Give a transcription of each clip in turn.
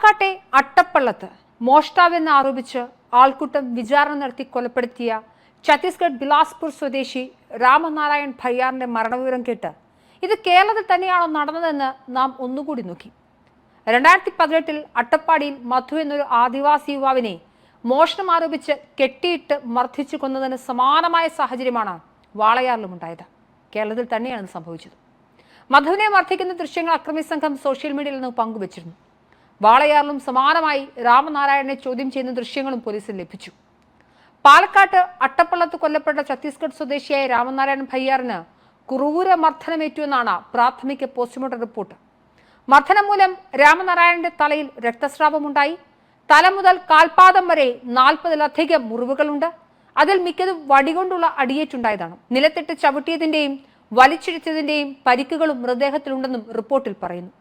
പാലക്കാട്ടെ അട്ടപ്പള്ളത്ത് മോഷ്ടാവെന്ന് ആരോപിച്ച് ആൾക്കൂട്ടം വിചാരണ നടത്തി കൊലപ്പെടുത്തിയ ഛത്തീസ്ഗഡ് ബിലാസ്പൂർ സ്വദേശി രാമനാരായൺ ഭയ്യാറിന്റെ മരണവിവരം കേട്ട് ഇത് കേരളത്തിൽ തന്നെയാണോ നടന്നതെന്ന് നാം ഒന്നുകൂടി നോക്കി. 2018 അട്ടപ്പാടിയിൽ മധു എന്നൊരു ആദിവാസി യുവാവിനെ മോഷണം ആരോപിച്ച് കെട്ടിയിട്ട് മർദ്ദിച്ചു കൊന്നതിന് സമാനമായ സാഹചര്യമാണ് വാളയാറിലും ഉണ്ടായത്. കേരളത്തിൽ തന്നെയാണ് സംഭവിച്ചത്. മധുവിനെ മർദ്ദിക്കുന്ന ദൃശ്യങ്ങൾ അക്രമി സംഘം സോഷ്യൽ മീഡിയയിൽ നിന്ന് പങ്കുവച്ചിരുന്നു. വാളയാറിലും സമാനമായി രാമനാരായണനെ ചോദ്യം ചെയ്യുന്ന ദൃശ്യങ്ങളും പോലീസിന് ലഭിച്ചു. പാലക്കാട്ട് അട്ടപ്പള്ളത്ത് കൊല്ലപ്പെട്ട ഛത്തീസ്ഗഡ് സ്വദേശിയായ രാമനാരായണൻ ഭയ്യാറിന് ക്രൂര മർദ്ദനമേറ്റു എന്നാണ് പ്രാഥമിക പോസ്റ്റ്മോർട്ടം റിപ്പോർട്ട്. മർദ്ദനം മൂലം രാമനാരായണന്റെ തലയിൽ രക്തസ്രാവമുണ്ടായി. തല മുതൽ കാൽപാദം വരെ 40-ലധികം മുറിവുകളുണ്ട്. അതിൽ മിക്കതും വടികൊണ്ടുള്ള അടിയേറ്റുണ്ടായതാണ്. നിലത്തിട്ട് ചവിട്ടിയതിന്റെയും വലിച്ചിഴച്ചതിന്റെയും പരിക്കുകളും മൃതദേഹത്തിലുണ്ടെന്നും റിപ്പോർട്ടിൽ പറയുന്നു.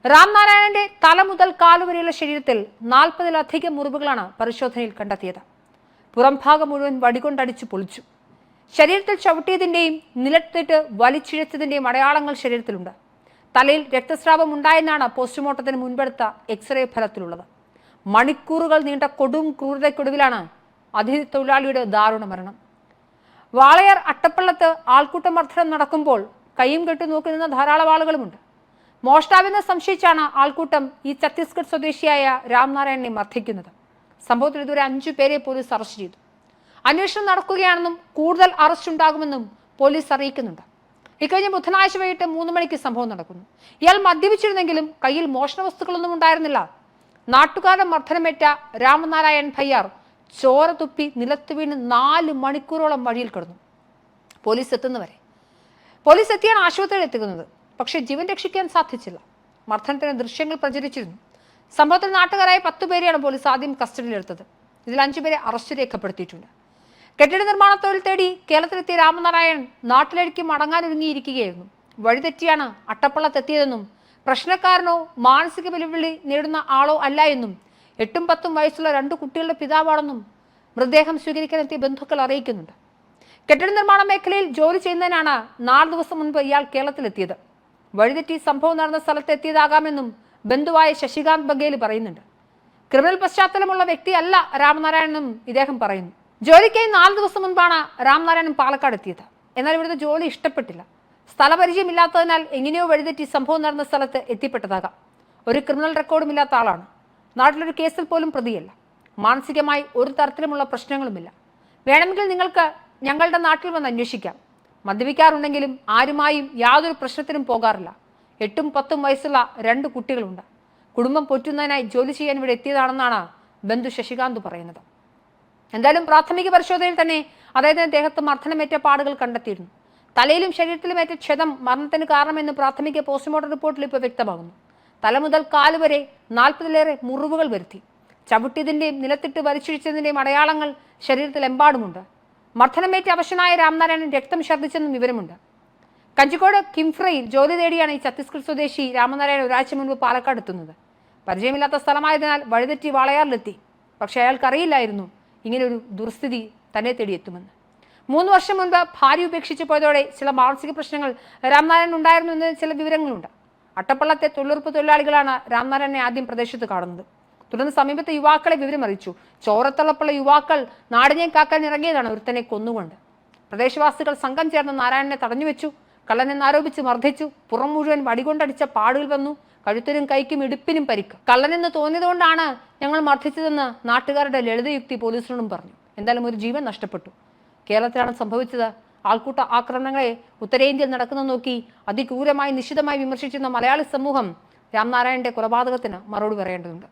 രാംനാരായണന്റെ തല മുതൽ കാലുവരെയുള്ള ശരീരത്തിൽ 40-ലധികം മുറിവുകളാണ് പരിശോധനയിൽ കണ്ടെത്തിയത്. പുറംഭാഗം മുഴുവൻ വടികൊണ്ടടിച്ചു പൊളിച്ചു. ശരീരത്തിൽ ചവിട്ടിയതിന്റെയും നിലത്തിട്ട് വലിച്ചിഴച്ചതിന്റെയും അടയാളങ്ങൾ ശരീരത്തിലുണ്ട്. തലയിൽ രക്തസ്രാവം ഉണ്ടായെന്നാണ് പോസ്റ്റ്മോർട്ടത്തിന് മുൻപെടുത്ത എക്സ്റേ ഫലത്തിലുള്ളത്. മണിക്കൂറുകൾ നീണ്ട കൊടും ക്രൂരതയ്ക്കൊടുവിലാണ് അതിഥി തൊഴിലാളിയുടെ ദാരുണ മരണം. വാളയാർ അട്ടപ്പള്ളത്ത് ആൾക്കൂട്ട മർദ്ദനം നടക്കുമ്പോൾ കൈയും കെട്ടി നോക്കി നിന്ന ധാരാളം ആളുകളുമുണ്ട്. മോഷ്ടാവെന്ന് സംശയിച്ചാണ് ആൾക്കൂട്ടം ഈ ഛത്തീസ്ഗഡ് സ്വദേശിയായ രാംനാരായണനെ മർദ്ദിക്കുന്നത്. സംഭവത്തിൽ ഇതുവരെ 5 പേരെ പോലീസ് അറസ്റ്റ് ചെയ്തു. അന്വേഷണം നടക്കുകയാണെന്നും കൂടുതൽ അറസ്റ്റ് ഉണ്ടാകുമെന്നും പോലീസ് അറിയിക്കുന്നുണ്ട്. ഇക്കഴിഞ്ഞ ബുധനാഴ്ച വൈകിട്ട് 3 മണിക്ക് സംഭവം നടക്കുന്നു. ഇയാൾ മദ്യപിച്ചിരുന്നെങ്കിലും കയ്യിൽ മോഷണ വസ്തുക്കളൊന്നും ഉണ്ടായിരുന്നില്ല. നാട്ടുകാരുടെ മർദ്ദനമേറ്റ രാമനാരായൺ ഭയ്യാർ ചോര തുപ്പി നിലത്ത് വീണ് 4 മണിക്കൂറോളം വഴിയിൽ കിടന്നു. പോലീസ് എത്തിയാണ് ആശുപത്രിയിൽ എത്തിക്കുന്നത്. പക്ഷേ ജീവൻ രക്ഷിക്കാൻ സാധിച്ചില്ല. മർദ്ദനത്തിന് ദൃശ്യങ്ങൾ പ്രചരിച്ചിരുന്നു. സംഭവത്തിൽ നാട്ടുകാരായ 10 പേരെയാണ് പോലീസ് ആദ്യം കസ്റ്റഡിയിലെടുത്തത്. ഇതിൽ 5 പേരെ അറസ്റ്റ് രേഖപ്പെടുത്തിയിട്ടുണ്ട്. കെട്ടിട നിർമ്മാണ തൊഴിൽ തേടി കേരളത്തിലെത്തിയ രാമനാരായൺ നാട്ടിലേക്ക് മടങ്ങാനൊരുങ്ങിയിരിക്കുകയായിരുന്നു. വഴിതെറ്റിയാണ് അട്ടപ്പള്ളത്തെത്തിയതെന്നും പ്രശ്നക്കാരനോ മാനസിക വെല്ലുവിളി നേടുന്ന ആളോ അല്ല എന്നും 8ഉം 10ഉം വയസ്സുള്ള 2 കുട്ടികളുടെ പിതാവാണെന്നും മൃതദേഹം സ്വീകരിക്കാനെത്തിയ ബന്ധുക്കൾ അറിയിക്കുന്നുണ്ട്. കെട്ടിട നിർമ്മാണ മേഖലയിൽ ജോലി ചെയ്യുന്നതിനാണ് 4 ദിവസം മുൻപ് ഇയാൾ കേരളത്തിലെത്തിയത്. വഴിതെറ്റി സംഭവം നടന്ന സ്ഥലത്ത് എത്തിയതാകാമെന്നും ബന്ധുവായ ശശികാന്ത് ബഗേൽ പറയുന്നുണ്ട്. ക്രിമിനൽ പശ്ചാത്തലമുള്ള വ്യക്തിയല്ല രാമനാരായണെന്നും ഇദ്ദേഹം പറയുന്നു. ജോലിക്കായി 4 ദിവസം മുൻപാണ് രാമനാരായണൻ പാലക്കാട് എത്തിയത്. എന്നാൽ ഇവിടുത്തെ ജോലി ഇഷ്ടപ്പെട്ടില്ല. സ്ഥലപരിചയമില്ലാത്തതിനാൽ എങ്ങനെയോ വഴിതെറ്റി സംഭവം നടന്ന സ്ഥലത്ത് എത്തിപ്പെട്ടതാകാം. ഒരു ക്രിമിനൽ റെക്കോർഡും ഇല്ലാത്ത ആളാണ്. നാട്ടിലൊരു കേസിൽ പോലും പ്രതിയല്ല. മാനസികമായി ഒരു തരത്തിലുമുള്ള പ്രശ്നങ്ങളുമില്ല. വേണമെങ്കിൽ നിങ്ങൾക്ക് ഞങ്ങളുടെ നാട്ടിൽ വന്ന് അന്വേഷിക്കാം. മദ്യപിക്കാറുണ്ടെങ്കിലും ആരുമായും യാതൊരു പ്രശ്നത്തിനും പോകാറില്ല. 8ഉം 10ഉം വയസ്സുള്ള 2 കുട്ടികളുണ്ട്. കുടുംബം പോറ്റുന്നതിനായി ജോലി ചെയ്യാൻ ഇവിടെ എത്തിയതാണെന്നാണ് ബന്ധു ശശികാന്ത് പറയുന്നത്. എന്തായാലും പ്രാഥമിക പരിശോധനയിൽ തന്നെ അദ്ദേഹത്തിന്റെ ദേഹത്ത് മർദ്ദനമേറ്റ പാടുകൾ കണ്ടെത്തിയിരുന്നു. തലയിലും ശരീരത്തിലുമേറ്റ ക്ഷതം മരണത്തിന് കാരണമെന്ന് പ്രാഥമിക പോസ്റ്റ്മോർട്ടം റിപ്പോർട്ടിൽ ഇപ്പോൾ വ്യക്തമാകുന്നു. തല മുതൽ കാല് വരെ 40-ലേറെ മുറിവുകൾ വരുത്തി. ചവിട്ടിയതിന്റെയും നിലത്തിട്ട് വലിച്ചിഴിച്ചതിന്റെയും അടയാളങ്ങൾ ശരീരത്തിലെമ്പാടുമുണ്ട്. മർദ്ദനമേറ്റ അവശനായ രാമനാരായണൻ രക്തം ഛർദ്ദിച്ചെന്നും വിവരമുണ്ട്. കഞ്ചിക്കോട് കിംഫ്രയിൽ ജോലി തേടിയാണ് ഈ ഛത്തീസ്ഗഡ് സ്വദേശി രാമനാരായണൻ ഒരാഴ്ച മുൻപ് പാലക്കാട് എത്തുന്നത്. പരിചയമില്ലാത്ത സ്ഥലമായതിനാൽ വഴിതെറ്റി വാളയാറിലെത്തി. പക്ഷേ അയാൾക്കറിയില്ലായിരുന്നു ഇങ്ങനെയൊരു ദുർസ്ഥിതി തന്നെ തേടിയെത്തുമെന്ന്. 3 വർഷം മുൻപ് ഭാര്യ ഉപേക്ഷിച്ചു പോയതോടെ ചില മാനസിക പ്രശ്നങ്ങൾ രാമനാരായണൻ ഉണ്ടായിരുന്നു എന്ന് ചില വിവരങ്ങളുണ്ട്. അട്ടപ്പള്ളത്തെ തൊഴിലുറപ്പ് തൊഴിലാളികളാണ് രാമനാരായണനെ ആദ്യം പ്രദേശത്ത് കാണുന്നത്. തുടർന്ന് സമീപത്തെ യുവാക്കളെ വിവരം അറിയിച്ചു. ചോരത്തള്ളപ്പുള്ള യുവാക്കൾ നാടിനെ കാക്കാൻ ഇറങ്ങിയതാണ് ഒരുത്തനെ കൊന്നുകൊണ്ട്. പ്രദേശവാസികൾ സംഘം ചേർന്ന് നാരായണനെ തടഞ്ഞുവെച്ചു. കള്ളനെന്നാരോപിച്ച് മർദ്ദിച്ചു. പുറം മുഴുവൻ വടികൊണ്ടടിച്ച പാടുകൾ വന്നു. കഴുത്തിനും കൈക്കും ഇടുപ്പിനും പരിക്ക്. കള്ളനെന്ന് തോന്നിയതുകൊണ്ടാണ് ഞങ്ങൾ മർദ്ദിച്ചതെന്ന് നാട്ടുകാരുടെ ലളിതയുക്തി പോലീസിനോടും പറഞ്ഞു. എന്തായാലും ഒരു ജീവൻ നഷ്ടപ്പെട്ടു. കേരളത്തിലാണ് സംഭവിച്ചത്. ആൾക്കൂട്ട ആക്രമണങ്ങളെ ഉത്തരേന്ത്യയിൽ നടക്കുന്ന നോക്കി അതിക്രൂരമായി നിശിതമായി വിമർശിച്ചിരുന്ന മലയാളി സമൂഹം രാംനാരായണന്റെ കൊലപാതകത്തിന് മറുപടി പറയേണ്ടതുണ്ട്.